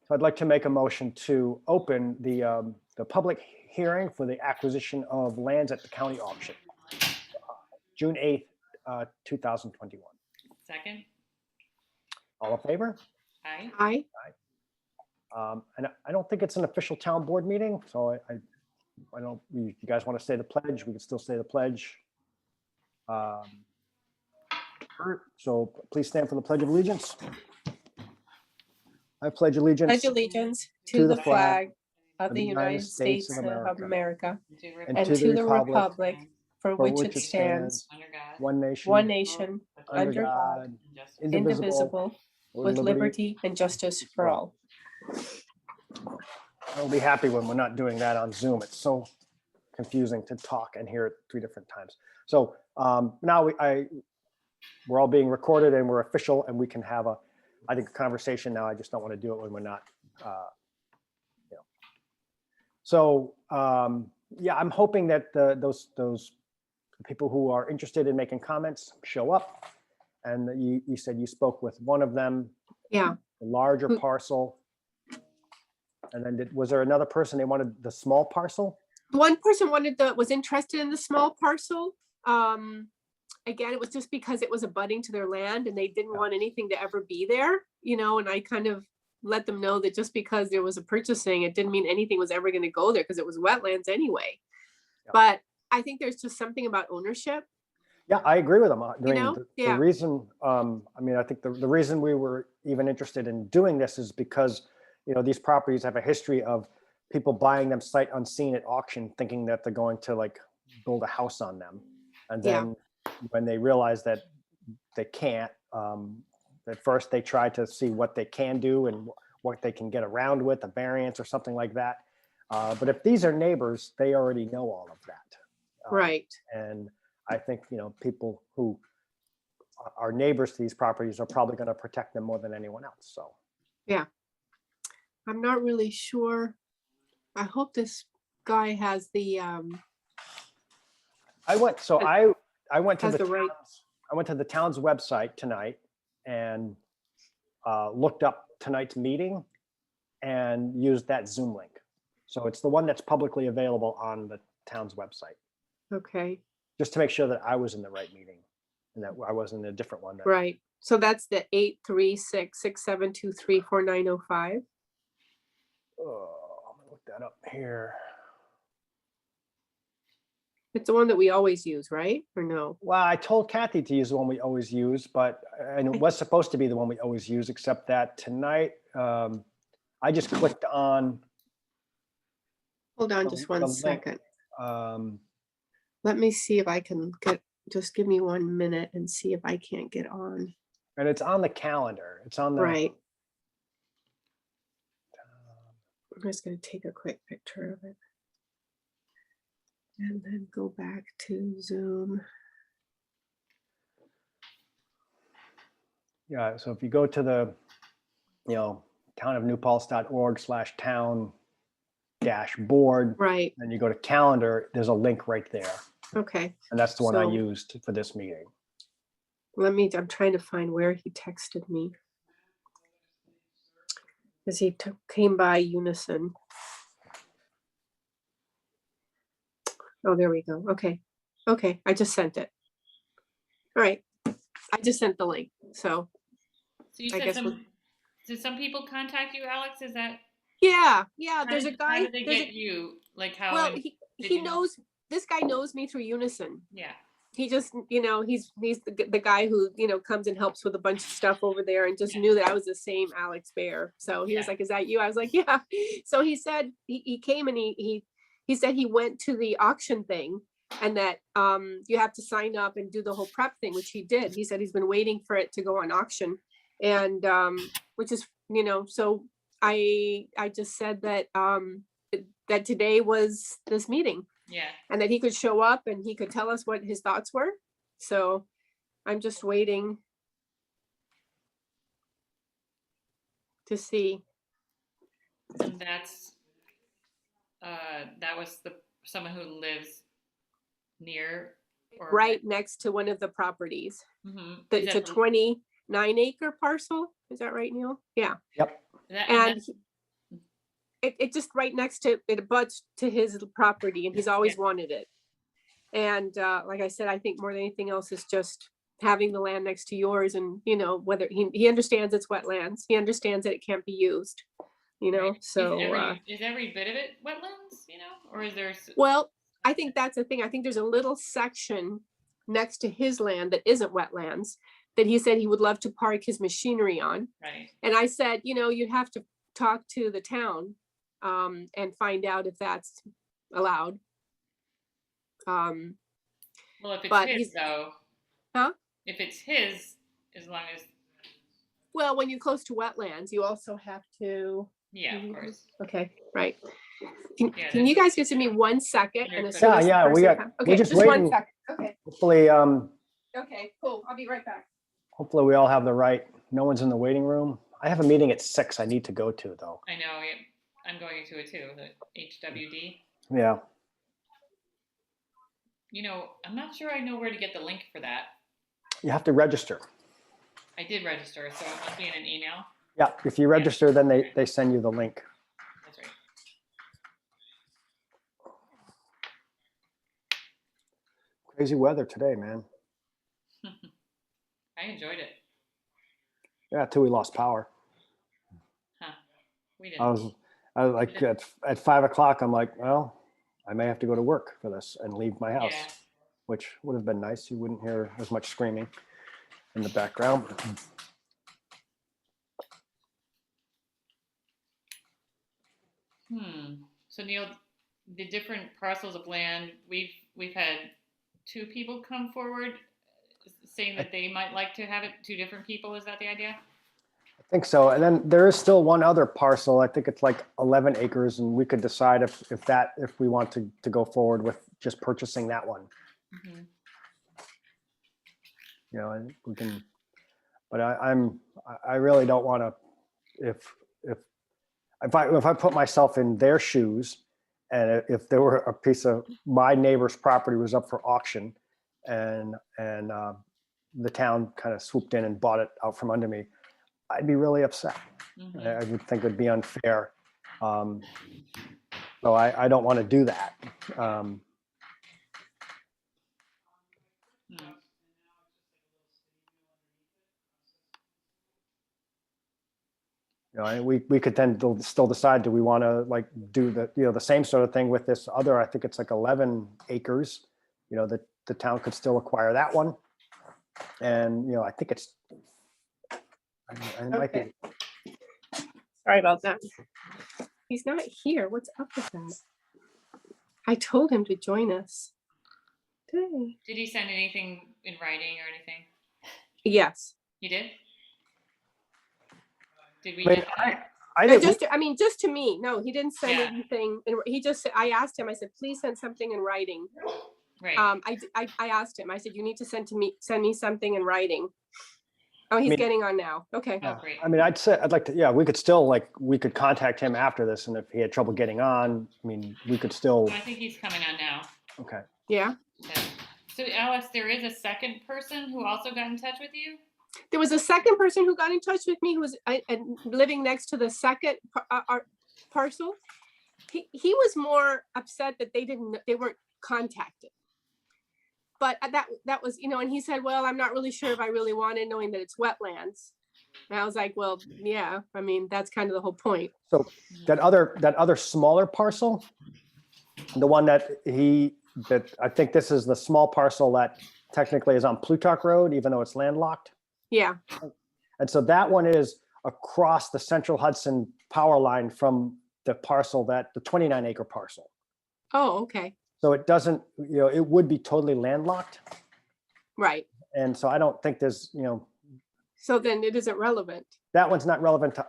So I'd like to make a motion to open the public hearing for the acquisition of lands at the county auction, June 8th, 2021. Second. All in favor? Aye. Aye. And I don't think it's an official town board meeting, so I don't, you guys want to say the pledge, we can still say the pledge. So please stand for the Pledge of Allegiance. I pledge allegiance Pledge allegiance to the flag of the United States of America and to the republic for which it stands, Under God. one nation, under God, indivisible, with liberty and justice for all. I'll be happy when we're not doing that on Zoom. It's so confusing to talk and hear it 3 different times. So now we're all being recorded and we're official, and we can have a conversation now. I just don't want to do it when we're not. So yeah, I'm hoping that those people who are interested in making comments show up. And you said you spoke with one of them. Yeah. The larger parcel. And then was there another person? They wanted the small parcel? One person was interested in the small parcel. Again, it was just because it was abutting to their land and they didn't want anything to ever be there, and I kind of let them know that just because there was a purchasing, it didn't mean anything was ever going to go there because it was wetlands anyway. Yeah. But I think there's just something about ownership. Yeah, I agree with them. The reason, I think the reason we were even interested in doing this is because, these properties have a history of people buying them sight unseen at auction, thinking that they're going to like build a house on them. And then when they realize that they can't, at first they try to see what they can do and what they can get around with, a variance or something like that. But if these are neighbors, they already know all of that. Right. And I think, people who are neighbors to these properties are probably going to protect them more than anyone else. So, yeah, I'm not really sure. I hope this guy has the, I went to I went to the town's website tonight and looked up tonight's meeting and used that Zoom link. So it's the one that's publicly available on the town's website. Okay. Just to make sure that I was in the right meeting and that I wasn't in a different one. Right. So that's the 836-6723-4905. Oh, I'm gonna look that up here. It's the one that we always use, right? Or no? Well, I told Kathy to use the one we always use, and it was supposed to be the one we always use, except that tonight I just clicked on. Hold on just one second. Let me see if I can just give me 1 minute and see if I can't get on. And it's on the calendar. It's on the. Right. I'm just going to take a quick picture of it. And then go back to Zoom. Yeah, so if you go to the, townofnewpaltz.org/town-board, right, and you go to calendar, there's a link right there. Okay. And that's the one I used for this meeting. I'm trying to find where he texted me. Because he came by Unison. Oh, there we go. Okay. I just sent it. All right. I just sent the link. So you said did some people contact you, Alex? Is that? Yeah. There's a guy. How did they get you? Like how? Well, he knows. This guy knows me through Unison. Yeah. He just, he's the guy who, comes and helps with a bunch of stuff over there, and just knew that I was the same Alex Bear. So he was like, "Is that you?" I was like, "Yeah." So he said he came and he said he went to the auction thing, and that you have to sign up and do the whole prep thing, which he did. He said he's been waiting for it to go on auction, and which is, so I just said that that today was this meeting. Yeah. And that he could show up and he could tell us what his thoughts were. So I'm just waiting to see. And that was someone who lives near or right next to one of the properties. Mm-hmm. It's a 29-acre parcel. Is that right, Neil? Yeah. Yep. And it just right next to, it abuts to his property, and he's always wanted it. And like I said, I think more than anything else is just having the land next to yours, and, you know, whether he understands it's wetlands, he understands that it can't be used, you know, Right. so. Is every bit of it wetlands, you know, or is there? Well, I think that's the thing. I think there's a little section next to his land that isn't wetlands that he said he would love to park his machinery on. Right. And I said, you know, you'd have to talk to the town and find out if that's allowed. Well, if but it's his he's- though, Huh? if it's his, as long as, Well, when you're close to wetlands, you also have to. yeah, of course. Okay, right. Yeah, Can you guys just give me 1 second? And as soon Yeah, as the yeah, we person got- comes- we're Okay, just just 1 waiting. second. Okay, Hopefully, okay, cool. I'll be right back. hopefully we all have the right, no one's in the waiting room. I have a meeting at 6 I need to go to though. I know. I'm going to it too. The HWD. Yeah. You know, I'm not sure I know where to get the link for that. You have to register. I did register, so it must be in an email. Yeah, if you register, then they send you the link. That's right. Crazy weather today, man. I enjoyed it. Yeah, till we lost power. Huh. We I didn't. was like at 5 o'clock, I'm like, well, I may have to go to work for this and leave my house, Yeah. which would have been nice. You wouldn't hear as much screaming in the background. So Neil, the different parcels of land, we've had 2 people come forward saying that they might like to have it. 2 different people. Is that the idea? I think so. And then there is still one other parcel. I think it's like 11 acres, and we could decide if we want to go forward with just purchasing that one. Mm-hmm. You know, and we can, but I really don't want to, if I put myself in their shoes, and if there were a piece of my neighbor's property was up for auction, and the town kind of swooped in and bought it out from under me, I'd be really upset. Mm-hmm. I would think it'd be unfair. So I don't want to do that. You know, we could then still decide, do we want to like do the same sort of thing with this other, I think it's like 11 acres, you know, the town could still acquire that one. And, you know, I think it's, I might be. Sorry about that. He's not here. What's up with that? I told him to join us today. Did he send anything in writing or anything? Yes. You did? Did we? I mean, get that? I No, didn't, just to me. No, he didn't send Yeah. anything. He just, I asked him, I said, please send something in writing. Right. I asked him, I said, you need to send me something in writing. Oh, he's mean- getting on now. Okay. Oh, great. I mean, I'd like to, yeah, we could contact him after this, and if he had trouble getting on, I mean, we could still, I think he's coming on now. okay. Yeah. So Alex, there is a second person who also got in touch with you? There was a second person who got in touch with me who was living next to the second parcel. He was more upset that they weren't contacted. But that was, you know, and he said, well, I'm not really sure if I really wanted, knowing that it's wetlands. And I was like, well, yeah, I mean, that's kind of the whole point. So that other smaller parcel, the one that I think this is the small parcel that technically is on Plutarch Road, even though it's landlocked. Yeah. And so that one is across the Central Hudson power line from the parcel the 29 acre parcel. Oh, okay. So it doesn't, you know, it would be totally landlocked. Right. And so I don't think there's, you know, So then it isn't relevant. that one's not relevant to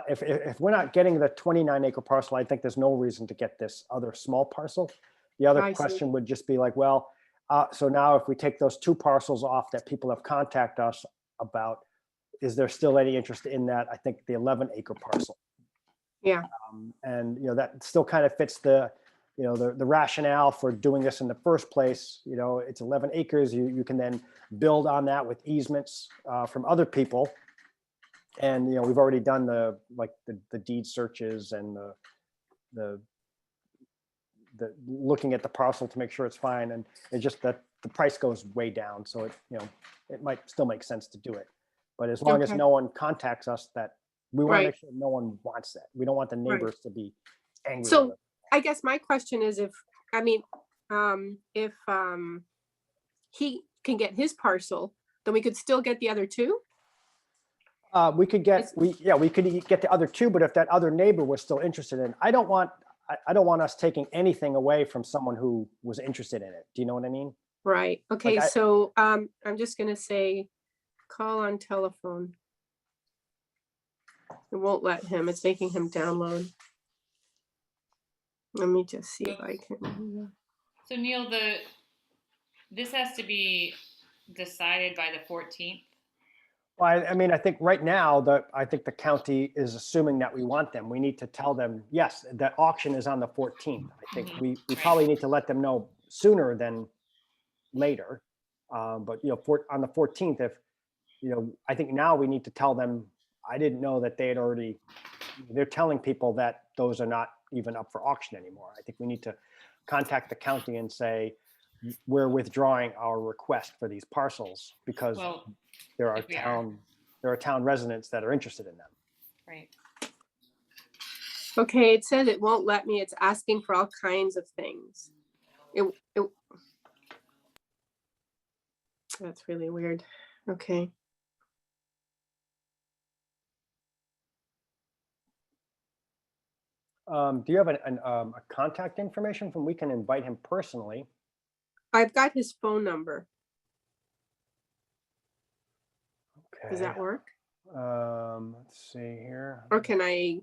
if we're not getting the 29 acre parcel, I think there's no reason to get this other small parcel. The other I see. question would just be like, well, so now if we take those 2 parcels off that people have contacted us about, is there still any interest in that? I think the 11 acre parcel. Yeah. And, you know, that still kind of fits the rationale for doing this in the first place. You know, it's 11 acres. You can then build on that with easements from other people. And, you know, we've already done the deed searches and looking at the parcel to make sure it's fine, and it's just that the price goes way down, so it, you know, it might still make sense to do it. But as long as Okay. no one contacts us, that we want to Right. make sure no one wants that. We don't want the neighbors to be angry with So us. I guess my question is if he can get his parcel, then we could still get the other two? We could get, we could get the other two, but if that other neighbor was still interested in, I don't want us taking anything away from someone who was interested in it. Do you know what I mean? Right, okay, I- so I'm just gonna say, call on telephone. It won't let him, it's making him download. Let me just see if I can. So Neil, this has to be decided by the 14th. Well, I mean, I think right now, I think the county is assuming that we want them. We need to tell them, yes, that auction is on the 14th. I think we probably need to let them know sooner than later. But, you know, on the 14th, if, you know, I think now we need to tell them, I didn't know that they had already, they're telling people that those are not even up for auction anymore. I think we need to contact the county and say, we're withdrawing our request for these parcels because there are town residents that are interested in them. Right. Okay, it says it won't let me, it's asking for all kinds of things. That's really weird. Okay. Do you have a contact information from, we can invite him personally? I've got his phone number. Okay. Does that work? Let's see here. Or can I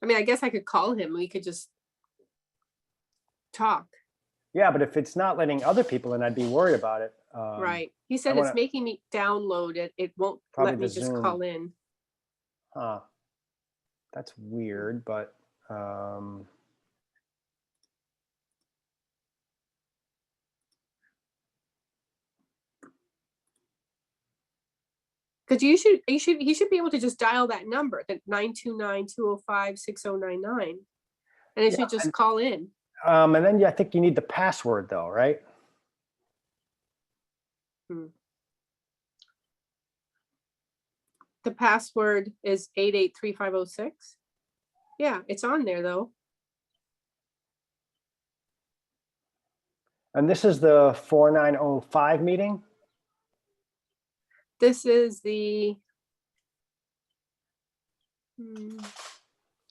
mean, I guess I could call him. We could just talk. Yeah, but if it's not letting other people in, I'd be worried about it. Right. He said it's making me download it. It won't let me just call in. Huh. That's weird, but because he should be able to just dial that number, that 929-205-6099, and it should just call in. And then I think you need the password though, right? The password is 883506. Yeah, it's on there though. And this is the 4905 meeting? This is the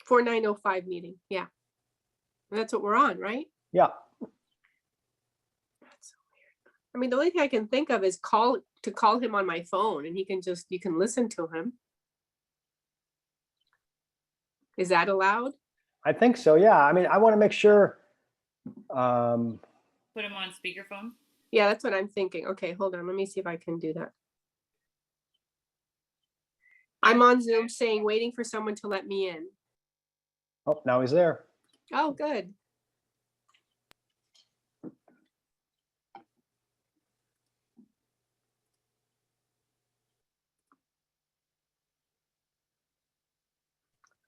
4905 meeting. Yeah. And that's what we're on, right? Yeah. That's so weird. I mean, the only thing I can think of is call him on my phone and you can listen to him. Is that allowed? I think so, yeah. I mean, I want to make sure. Put him on speakerphone? Yeah, that's what I'm thinking. Okay, hold on. Let me see if I can do that. I'm on Zoom saying, waiting for someone to let me in. Oh, now he's there. Oh, good.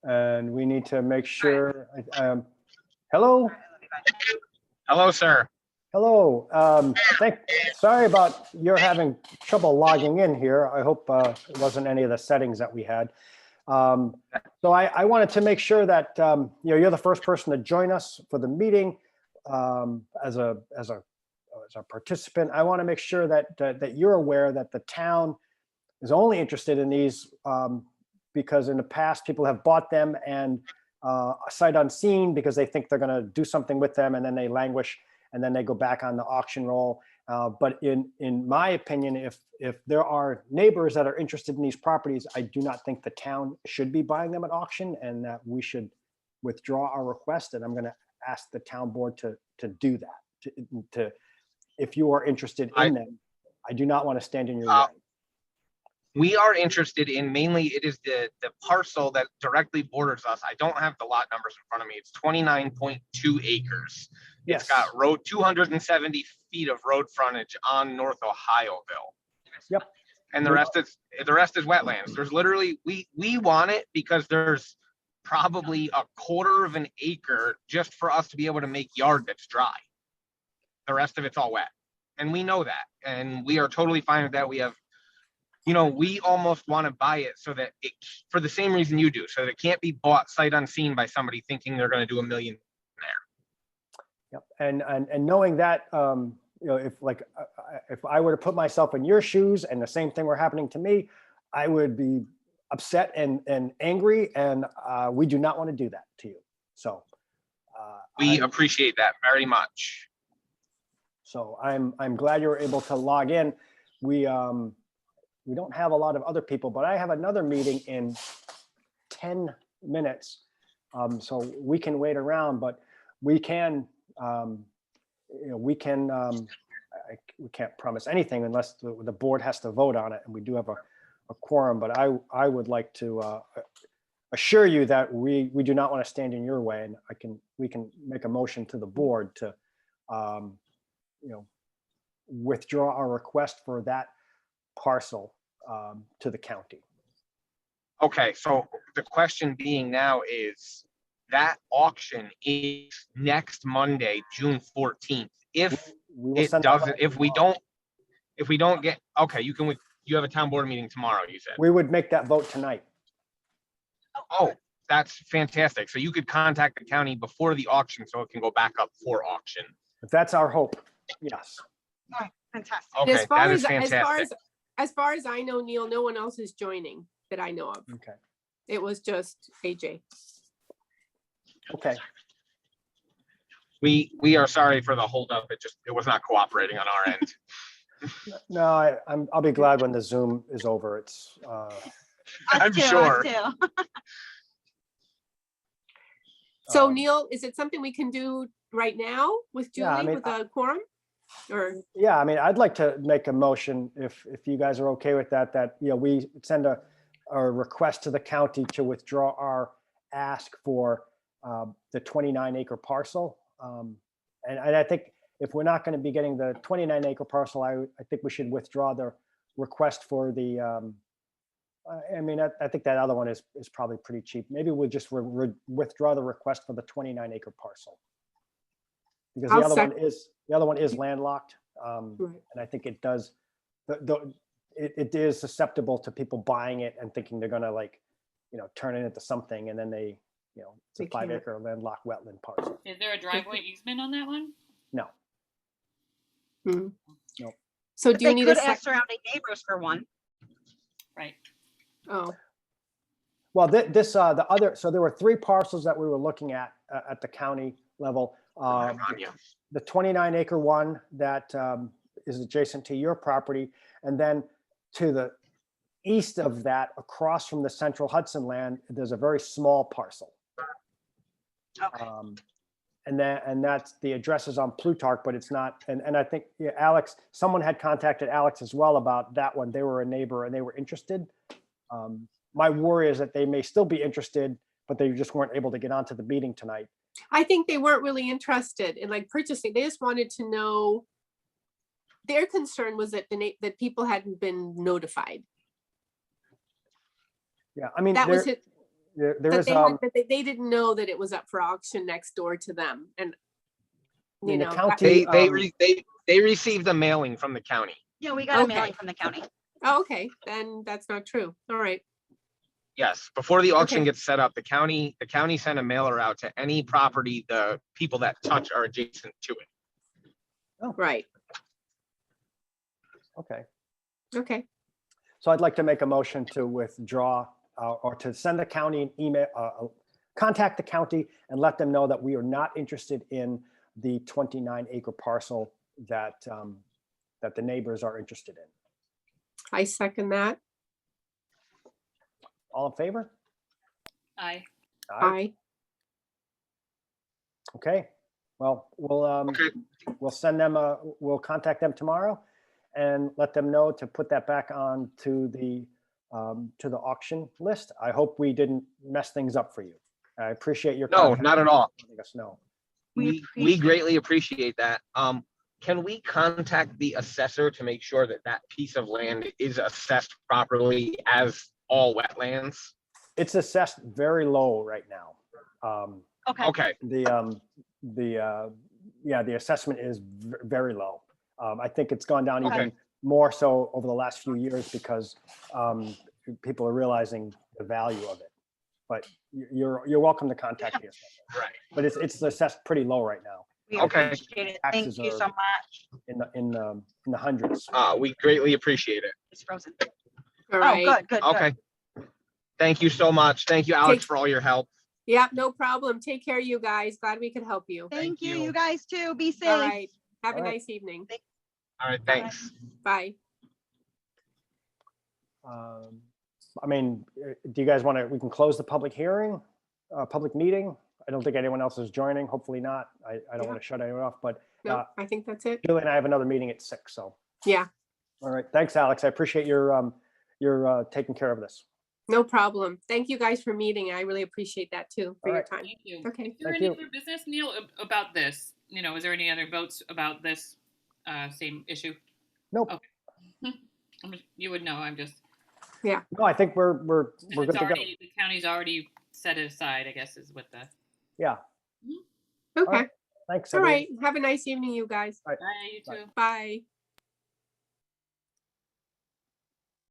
And we need to make sure, hello? Hello, sir. Hello. Sorry about your having trouble logging in here. I hope it wasn't any of the settings that we had. So I wanted to make sure that you know, you're the first person to join us for the meeting as a participant. I want to make sure that you're aware that the town is only interested in these because in the past people have bought them and sight unseen because they think they're going to do something with them and then they languish and then they go back on the auction roll. But in my opinion, if there are neighbors that are interested in these properties, I do not think the town should be buying them at auction and that we should withdraw our request. And I'm going to ask the town board to do that. To if you are interested in them, I do not want to stand in your way. We are interested in mainly, it is the parcel that directly borders us. I don't have the lot numbers in front of me. It's 29.2 acres. Yes. It's got 270 feet of road frontage on North Ohioville. Yep. And the rest is wetlands. There's literally, we want it because there's probably a quarter of an acre just for us to be able to make yard that's dry. The rest of it's all wet. And we know that. And we are totally fine with that. We have, we almost want to buy it so that it, for the same reason you do, so that it can't be bought sight unseen by somebody thinking they're going to do $1 million there. Yep. And knowing that, if I were to put myself in your shoes and the same thing were happening to me, I would be upset and angry, and we do not want to do that to you. So we appreciate that very much. So I'm glad you were able to log in. We don't have a lot of other people, but I have another meeting in 10 minutes. So we can wait around, but we can, we can't promise anything unless the board has to vote on it, and we do have a quorum, but I would like to assure you that we do not want to stand in your way, and we can make a motion to the board to withdraw our request for that parcel to the county. Okay, so the question being now is that auction is next Monday, June 14th. If it doesn't, if we don't get, okay, you have a town board meeting tomorrow, you said. We would make that vote tonight. Oh, that's fantastic. So you could contact the county before the auction so it can go back up for auction. If that's our hope, yes. Oh, fantastic. Okay, As far that is fantastic. as far as I know, Neil, no one else is joining that I know of. Okay. It was just AJ. Okay. We are sorry for the holdup. It was not cooperating on our end. No, I'll be glad when the Zoom is over. It's I'm sure. So Neil, is it something we can do right now with Julie, Yeah, I mean, with a quorum? Or yeah, I mean, I'd like to make a motion if you guys are okay with that we send a request to the county to withdraw our ask for the 29-acre parcel. And I think if we're not going to be getting the 29-acre parcel, I think we should withdraw the request for the, I think that other one is probably pretty cheap. Maybe we'll just withdraw the request for the 29-acre parcel. Because the other one is landlocked. Right. And I think it does, it is susceptible to people buying it and thinking they're gonna turn it into something, and then it's They a can't. 5-acre landlocked wetland parcel. Is there a driveway easement on that one? No. Mhm. Nope. So But do you they need could a ask sec? surrounding neighbors for one. Right. Oh, Well, so there were 3 parcels that we were looking at the county level. The 29-acre one that is adjacent to your property, and then to the east of that, across from the Central Hudson land, there's a very small parcel. Okay. And that's, the address is on Plutarch, but it's not. And I think Alex, someone had contacted Alex as well about that one. They were a neighbor and they were interested. My worry is that they may still be interested, but they just weren't able to get onto the meeting tonight. I think they weren't really interested in purchasing. They just wanted to know. Their concern was that that people hadn't been notified. Yeah, I mean, That was it. there That is, they didn't know that it was up for auction next door to them, and mean, the that- county- They received a mailing from the county. Yeah, we got a Okay. mailing from the county. Oh, okay, then that's not true. All right. Yes, before the auction Okay. gets set up, the county sent a mailer out to any property the people that touch are adjacent to it. Right. okay. Okay. So I'd like to make a motion to withdraw or to send the county an email, contact the county and let them know that we are not interested in the 29-acre parcel that the neighbors are interested in. I second that. All in favor? Aye. Aye. Okay, well, Okay. we'll send them we'll contact them tomorrow and let them know to put that back on to the auction list. I hope we didn't mess things up for you. I appreciate your. No, contact. not at all. Letting us know. We greatly appreciate that. Can we contact the assessor to make sure that that piece of land is assessed properly as all wetlands? It's assessed very low right now. Okay. Okay, The assessment is very low. I think it's gone down Okay. even more so over the last few years because people are realizing the value of it. But you're welcome to contact the assessor. right. But it's assessed pretty low right now, We Okay. appreciate it. Thank Taxes you are- so much. in the hundreds. We greatly appreciate it. It's frozen. All Oh, right. good, good, good. Okay. Thank you so much. Thank you, Alex, Take- for all your help. Yeah, no problem. Take care, you guys. Glad we could help you. Thank you, you. you guys too. Be safe. All right. Have a All right. nice evening. All right, thanks. Bye. I mean, do you guys want to, we can close the public hearing, public meeting? I don't think anyone else is joining, hopefully not. I don't want to shut anyone off, but No, I think that's it. Julie and I have another meeting at 6, so. Yeah, All right, thanks, Alex. I appreciate your taking care of this. no problem. Thank you guys for meeting. I really appreciate that too, for All your right. time. Thank you. Okay. Is there Thank any you. other business, Neil, about this? You know, is there any other votes about this same issue? Nope. Okay. You would know, I'm just. No, I think we're It's good to go. already, the county's already set it aside, I guess, is what the. Yeah, Okay. right. Thanks. All everyone. right. Have a nice evening, you guys. Bye, you Bye. too. Bye.